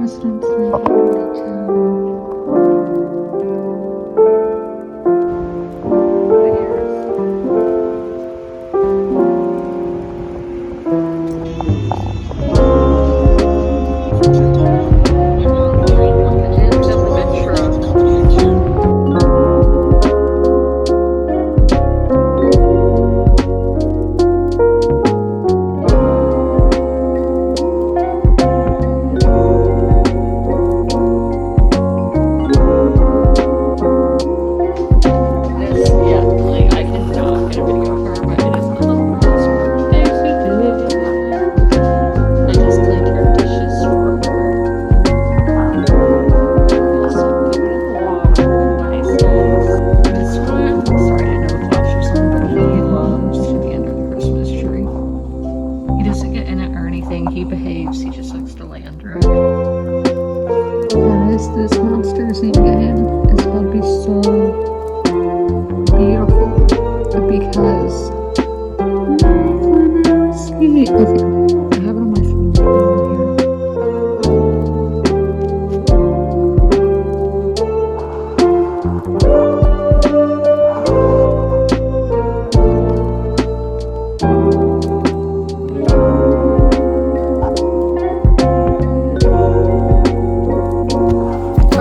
President's Day. He behaves, he just likes to lay under it. Guys, this Monsters Inc. game is about to be so beautiful because okay, I have it on my phone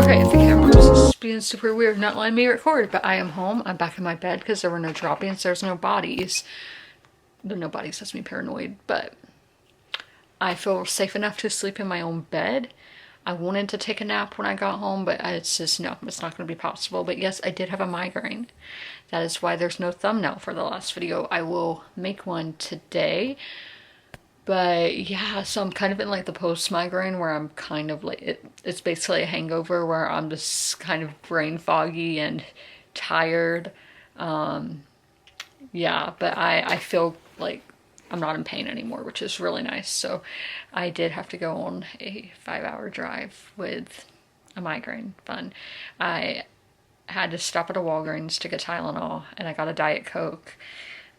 right now being super weird, not letting me record, but I am home. I'm back in my bed because there were no droppings. There's no bodies. The no bodies has me paranoid, but I feel safe enough to sleep in my own bed. I wanted to take a nap when I got home, but it's just, no, it's not going to be possible. But yes, I did have a migraine. That is why there's no thumbnail for the last video. I will make one today. But yeah, so I'm kind of in like the post-migraine where I'm kind of like, it's basically a hangover where I'm just kind of brain foggy and tired. Yeah, but I feel like I'm not in pain anymore, which is really nice. So I did have to go on a 5-hour drive with a migraine. Fun. I had to stop at a Walgreens to get Tylenol, and I got a Diet Coke.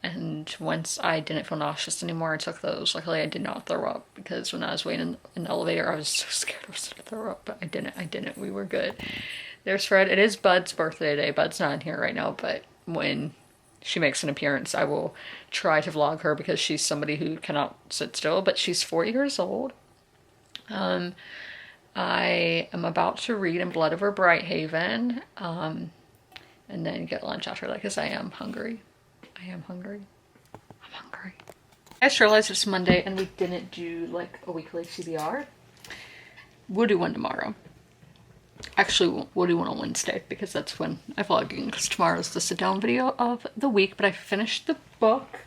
And once I didn't feel nauseous anymore, I took those. Luckily, I did not throw up because when I was waiting in the elevator, I was so scared I was going to throw up, but I didn't. We were good. There's Fred. It is Bud's birthday today. Bud's not in here right now, but when she makes an appearance, I will try to vlog her because she's somebody who cannot sit still, but she's 4 years old. I am about to read In Blood Over Brighthaven, and then get lunch after that because I am hungry. I'm hungry. I just realized it's Monday and we didn't do like a weekly CBR. We'll do one tomorrow. Actually, we'll do one on Wednesday because that's when I vlog, because tomorrow's the sit down video of the week. But I finished the book.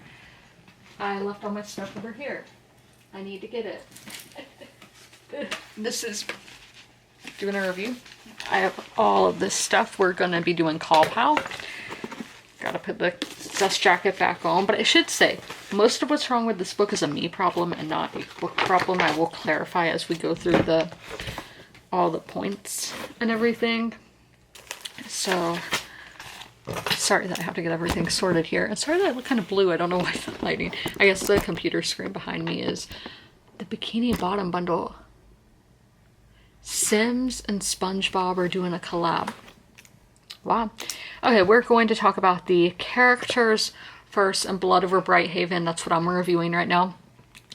I left all my stuff over here. I need to get it. This is doing a review. I have all of this stuff. We're gonna be doing Call Pal. Gotta put the dust jacket back on, but I should say most of what's wrong with this book is a me problem and not a book problem. I will clarify as we go through all the points and everything. So sorry that I have to get everything sorted here, and sorry that I look kind of blue. I don't know why the lighting. I guess the computer screen behind me is the Bikini Bottom bundle. Sims and SpongeBob are doing a collab. Wow. Okay, we're going to talk about the characters first in Blood Over Brighthaven. That's what I'm reviewing right now.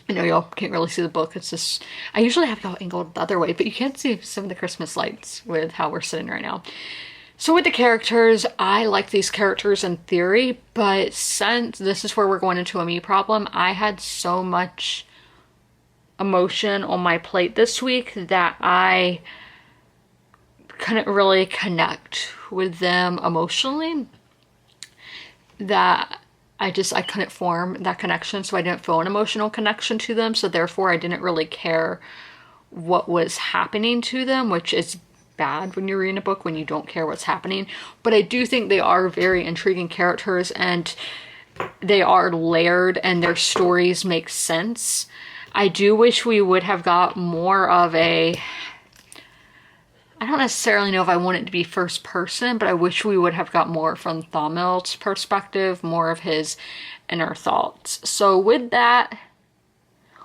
I know y'all can't really see the book. It's just, I usually have y'all angled the other way, but you can't see some of the Christmas lights with how we're sitting right now. So with the characters, I like these characters in theory, but since this is where we're going into a me problem, I had so much emotion on my plate this week that I couldn't really connect with them emotionally, that I couldn't form that connection, so I didn't feel an emotional connection to them, so therefore I didn't really care what was happening to them, which is bad when you're reading a book when you don't care what's happening. But I do think they are very intriguing characters and they are layered and their stories make sense. I do wish we would have got more of a, I don't necessarily know if I want it to be first person, but I wish we would have got more from Thomild's perspective, more of his inner thoughts. So with that,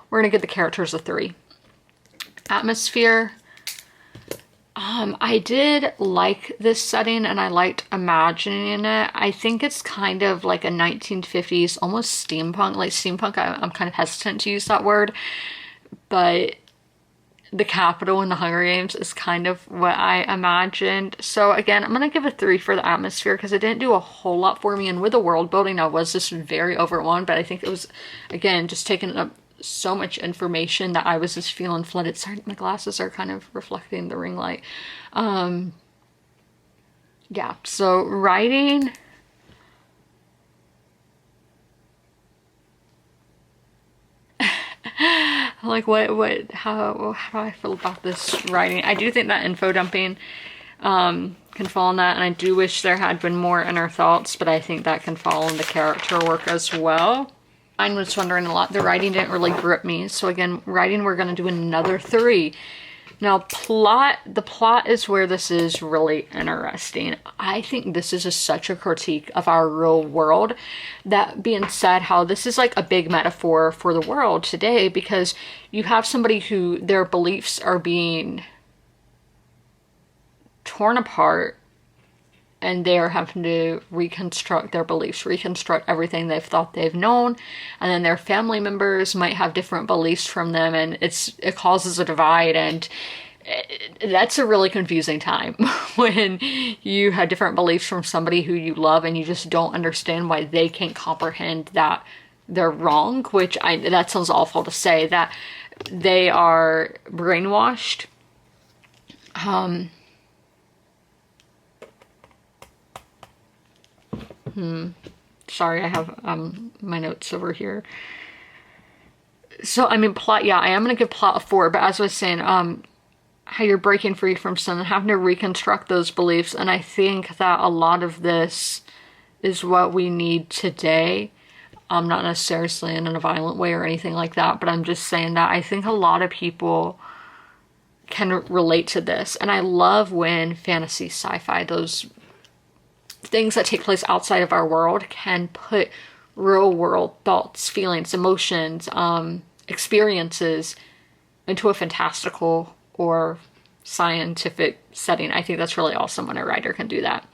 we're gonna give the characters a 3. Atmosphere, I did like this setting and I liked imagining it. I think it's kind of like a 1950s, almost steampunk, like steampunk. I'm kind of hesitant to use that word, but the Capitol in the Hunger Games is kind of what I imagined. So again, I'm gonna give a 3 for the atmosphere because it didn't do a whole lot for me, and with the world building I was just very overwhelmed, but I think it was, again, just taking up so much information that I was just feeling flooded. Sorry, my glasses are kind of reflecting the ring light. Yeah, so writing, like how do I feel about this writing? I do think that info dumping can fall in that, and I do wish there had been more inner thoughts, but I think that can fall into character work as well. I was wondering a lot. The writing didn't really grip me. So again, writing, we're going to do another 3. Now, the plot is where this is really interesting. I think this is such a critique of our real world. That being said, how this is like a big metaphor for the world today, because you have somebody who their beliefs are being torn apart, and they're having to reconstruct their beliefs, reconstruct everything they've thought they've known, and then their family members might have different beliefs from them, and it causes a divide, and that's a really confusing time when you have different beliefs from somebody who you love and you just don't understand why they can't comprehend that they're wrong, which that sounds awful to say, that they are brainwashed. Sorry, I have my notes over here. So I mean, plot, yeah, I am gonna give plot a 4, but as I was saying, how you're breaking free from sin and having to reconstruct those beliefs, and I think that a lot of this is what we need today. Not necessarily saying in a violent way or anything like that, but I'm just saying that I think a lot of people can relate to this, and I love when fantasy, sci-fi, those things that take place outside of our world can put real world thoughts, feelings, emotions, experiences into a fantastical or scientific setting. I think that's really awesome when a writer can do that.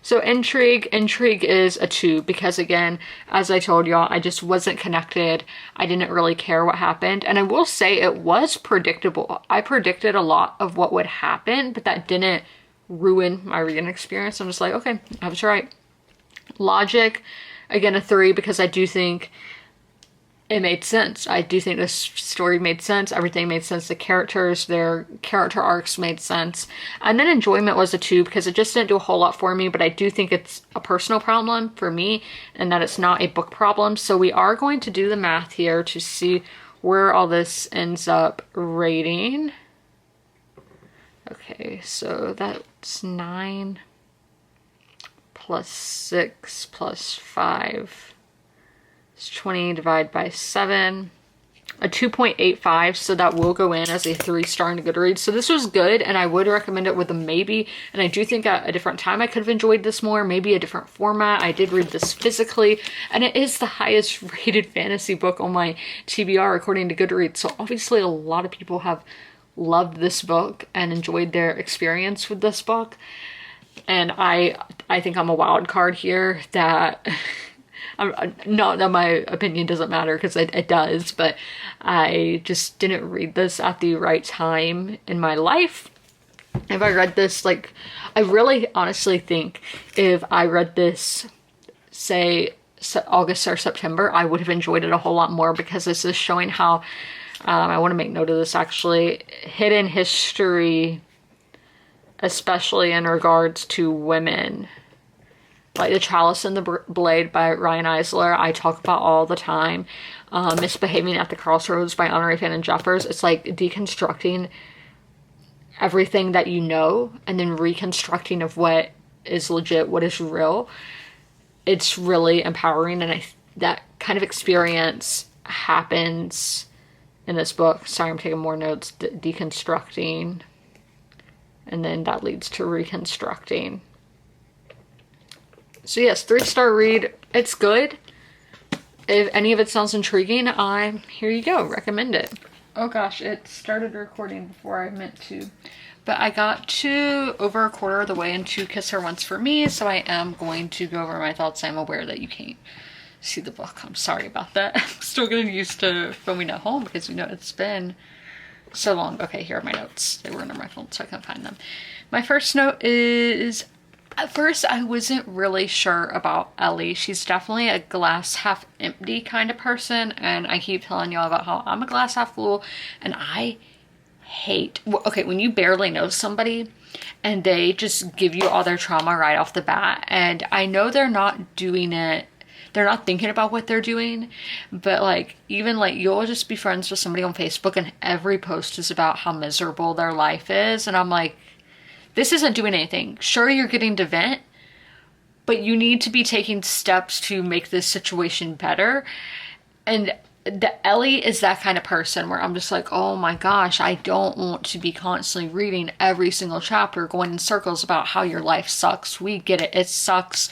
So intrigue is a 2 because, again, as I told y'all, I just wasn't connected. I didn't really care what happened, and I will say it was predictable. I predicted a lot of what would happen, but that didn't ruin my reading experience. I'm just like, okay, I was right. Logic, again, a 3 because I do think it made sense. I do think this story made sense. Everything made sense. The characters, their character arcs made sense. And then enjoyment was a 2 because it just didn't do a whole lot for me, but I do think it's a personal problem for me and that it's not a book problem. So we are going to do the math here to see where all this ends up rating. Okay, so that's 9 plus 6 plus 5. It's 20 divided by 7. A 2.85, so that will go in as a 3-star in Goodreads. So this was good, and I would recommend it with a maybe. And I do think at a different time I could have enjoyed this more, maybe a different format. I did read this physically, and it is the highest rated fantasy book on my TBR according to Goodreads. So obviously a lot of people have loved this book and enjoyed their experience with this book, and I think I'm a wild card here. That not that my opinion doesn't matter, because it does, but I just didn't read this at the right time in my life. If I read this, like, I really honestly think if I read this, say August or September, I would have enjoyed it a whole lot more, because this is showing how I want to make note of this actually, hidden history, especially in regards to women. Like The Chalice and the Blade by Ryan Eisler, I talk about all the time. Misbehaving at the Crossroads by Honoré Fannin Jeffers. It's like deconstructing everything that you know and then reconstructing of what is legit, what is real. It's really empowering, and that kind of experience happens in this book. Sorry, I'm taking more notes. Deconstructing, and then that leads to reconstructing. So yes, 3-star read. It's good. If any of it sounds intriguing, here you go. Recommend it. Oh gosh, it started recording before I meant to. But I got to over a quarter of the way into Kiss Her Once for Me, so I am going to go over my thoughts. I'm aware that you can't see the book. I'm sorry about that. I'm still getting used to filming at home because, you know, it's been so long. Okay, here are my notes. They were under my phone, so I couldn't find them. My first note is, at first I wasn't really sure about Ellie. She's definitely a glass half empty kind of person, and I keep telling y'all about how I'm a glass half full, and I hate, okay, when you barely know somebody and they just give you all their trauma right off the bat, and I know they're not doing it, they're not thinking about what they're doing, but like, even like, you'll just be friends with somebody on Facebook and every post is about how miserable their life is, and I'm like, this isn't doing anything. Sure, you're getting to vent, but you need to be taking steps to make this situation better. And the Ellie is that kind of person where I'm just like, oh my gosh, I don't want to be constantly reading every single chapter going in circles about how your life sucks. We get it. It sucks.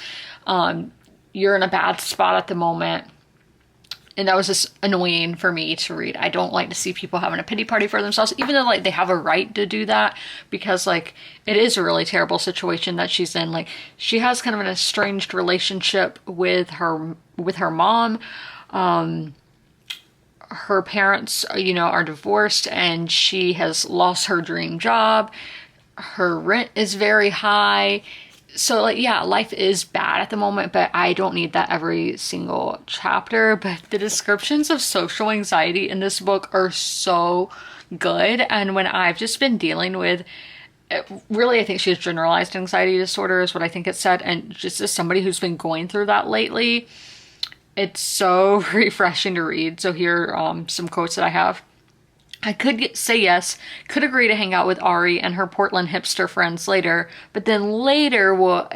You're in a bad spot at the moment. And that was just annoying for me to read. I don't like to see people having a pity party for themselves, even though like they have a right to do that, because like it is a really terrible situation that she's in. Like, she has kind of an estranged relationship with her mom. Her parents, you know, are divorced, and she has lost her dream job. Her rent is very high. So like, yeah, life is bad at the moment, but I don't need that every single chapter. But the descriptions of social anxiety in this book are so good. And when I've just been dealing with, really, I think she has generalized anxiety disorder is what I think it said. And just as somebody who's been going through that lately, it's so refreshing to read. So here are some quotes that I have. I could say yes, could agree to hang out with Ari and her Portland hipster friends later, but then later will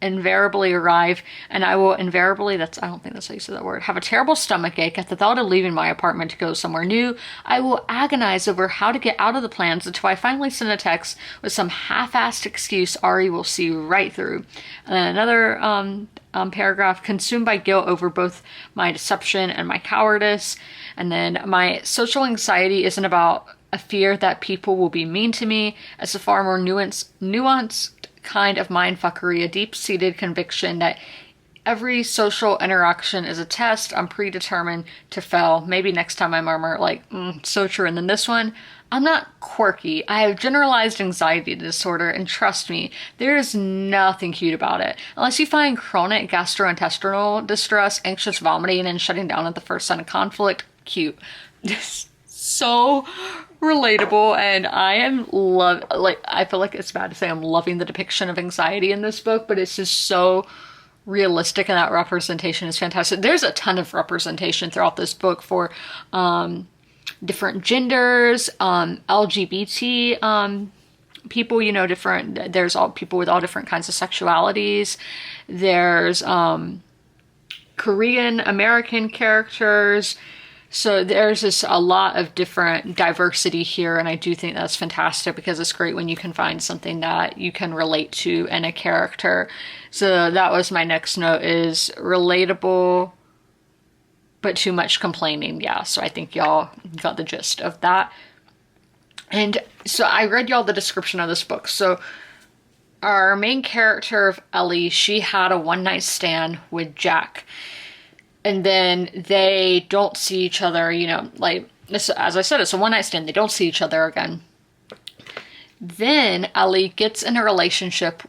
invariably arrive, and I will invariably, I don't think that's how you say that word, have a terrible stomach ache at the thought of leaving my apartment to go somewhere new. I will agonize over how to get out of the plans until I finally send a text with some half-assed excuse Ari will see right through. And then another paragraph, consumed by guilt over both my deception and my cowardice. And then my social anxiety isn't about a fear that people will be mean to me. It's a far more nuanced kind of mindfuckery, a deep-seated conviction that every social interaction is a test I'm predetermined to fail. Maybe next time I murmur, like, so true. And then this one, I'm not quirky. I have generalized anxiety disorder, and trust me, there is nothing cute about it. Unless you find chronic gastrointestinal distress, anxious vomiting, and shutting down at the first sign of conflict cute. Just so relatable, and I am I feel like it's bad to say I'm loving the depiction of anxiety in this book, but it's just so realistic, and that representation is fantastic. There's a ton of representation throughout this book for different genders, LGBT people, you know, there's all people with all different kinds of sexualities. There's Korean American characters. So there's just a lot of different diversity here, and I do think that's fantastic because it's great when you can find something that you can relate to in a character. So that was my next note, is relatable, but too much complaining. Yeah, so I think y'all got the gist of that. And so I read y'all the description of this book. So our main character of Ellie, she had a one-night stand with Jack. And then they don't see each other, you know, like, this, as I said, it's a one-night stand. They don't see each other again. Then Ellie gets in a relationship,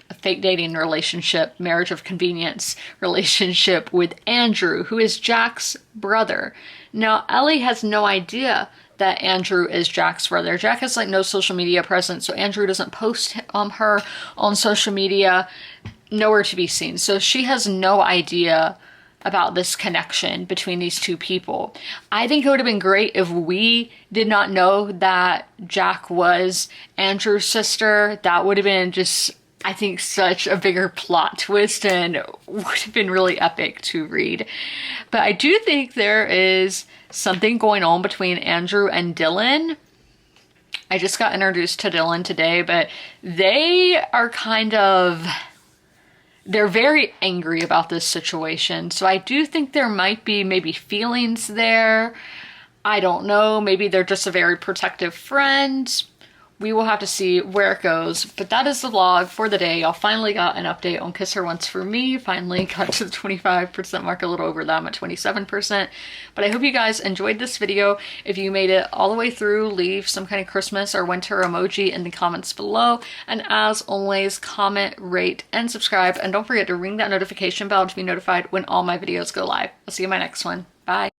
a fake dating relationship, marriage of convenience relationship with Andrew, who is Jack's brother. Now, Ellie has no idea that Andrew is Jack's brother. Jack has like no social media presence, so Andrew doesn't post her on social media, nowhere to be seen. So she has no idea about this connection between these two people. I think it would have been great if we did not know that Jack was Andrew's sister. That would have been just, I think, such a bigger plot twist and would have been really epic to read. But I do think there is something going on between Andrew and Dylan. I just got introduced to Dylan today, but they are they're very angry about this situation. So I do think there might be maybe feelings there. I don't know. Maybe they're just a very protective friend. We will have to see where it goes. But that is the vlog for the day. Y'all finally got an update on Kiss Her Once for me. Finally got to the 25% mark, a little over that. I'm at 27%. But I hope you guys enjoyed this video. If you made it all the way through, leave some kind of Christmas or winter emoji in the comments below. And as always, comment, rate, and subscribe. And don't forget to ring that notification bell to be notified when all my videos go live. I'll see you in my next one. Bye.